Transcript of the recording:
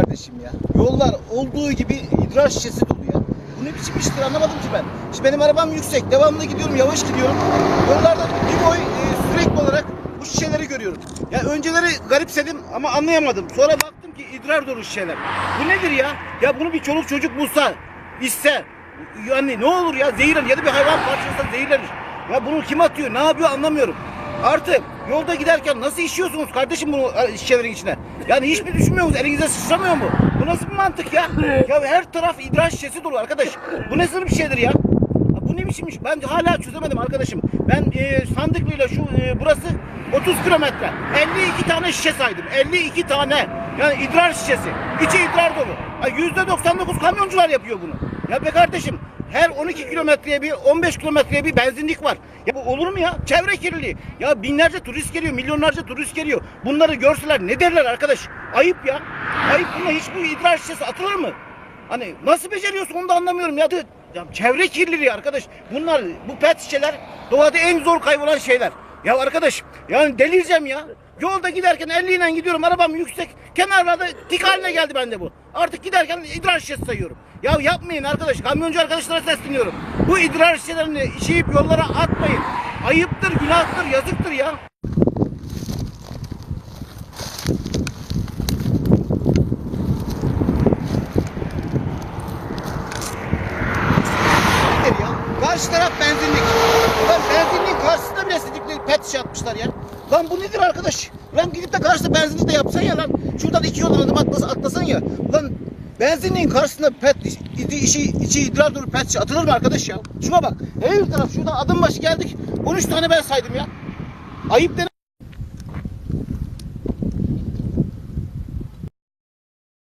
kardeşim ya. Yollar olduğu gibi idrar şişesi dolu ya. Bu ne biçim iştir anlamadım ki ben. Şimdi benim arabam yüksek. Devamlı gidiyorum, yavaş gidiyorum. Yollarda bir boy sürekli olarak bu şişeleri görüyorum. Ya önceleri garipsedim ama anlayamadım. Sonra baktım ki idrar dolu şişeler. Bu nedir ya? Ya bunu bir çoluk çocuk bulsa, içse, yani ne olur ya, zehirlenir ya da bir hayvan parçalasa zehirlenir. Ya bunu kim atıyor, ne yapıyor anlamıyorum. Artı yolda giderken nasıl işiyorsunuz kardeşim bunu şişelerin içine? Yani hiç mi düşünmüyor musunuz? Elinize sıçramıyor mu? Bu nasıl bir mantık ya? Ya her taraf idrar şişesi dolu arkadaş. Bu nasıl bir şeydir ya? Bu ne biçimmiş? Ben hala çözemedim arkadaşım. Ben Sandıklı'yla burası 30 kilometre. 52 tane şişe saydım. 52 tane. Yani idrar şişesi. İçi idrar dolu. %99 kamyoncular yapıyor bunu. Ya be kardeşim, her 12 kilometreye bir, 15 kilometreye bir benzinlik var. Ya bu olur mu ya? Çevre kirliliği. Ya binlerce turist geliyor, milyonlarca turist geliyor. Bunları görseler ne derler arkadaş? Ayıp ya. Ayıp, buna hiç bu idrar şişesi atılır mı? Hani nasıl beceriyorsun onu da anlamıyorum ya. Ya çevre kirliliği arkadaş. Bunlar, bu pet şişeler doğada en zor kaybolan şeyler. Ya arkadaş, yani delireceğim ya. Yolda giderken 50 ile gidiyorum, arabam yüksek. Kenarlarda tik haline geldi bende bu. Artık giderken idrar şişesi sayıyorum. Ya yapmayın arkadaş. Kamyoncu arkadaşlara sesleniyorum. Bu idrar şişelerini içeyip yollara atmayın. Ayıptır, günahtır, yazıktır ya. Karşı taraf benzinlik. Lan benzinliğin karşısında bile sidikli pet şişe atmışlar ya. Lan bu nedir arkadaş? Lan gidip de karşıda benzinlik de yapsan ya lan. Şuradan 2 yoldan adım atlasan ya. Lan benzinliğin karşısında içi idrar dolu pet şişe atılır mı arkadaş ya? Şuna bak. Her taraf şuradan adım başı geldik. 13 tane ben saydım ya. Ayıp denen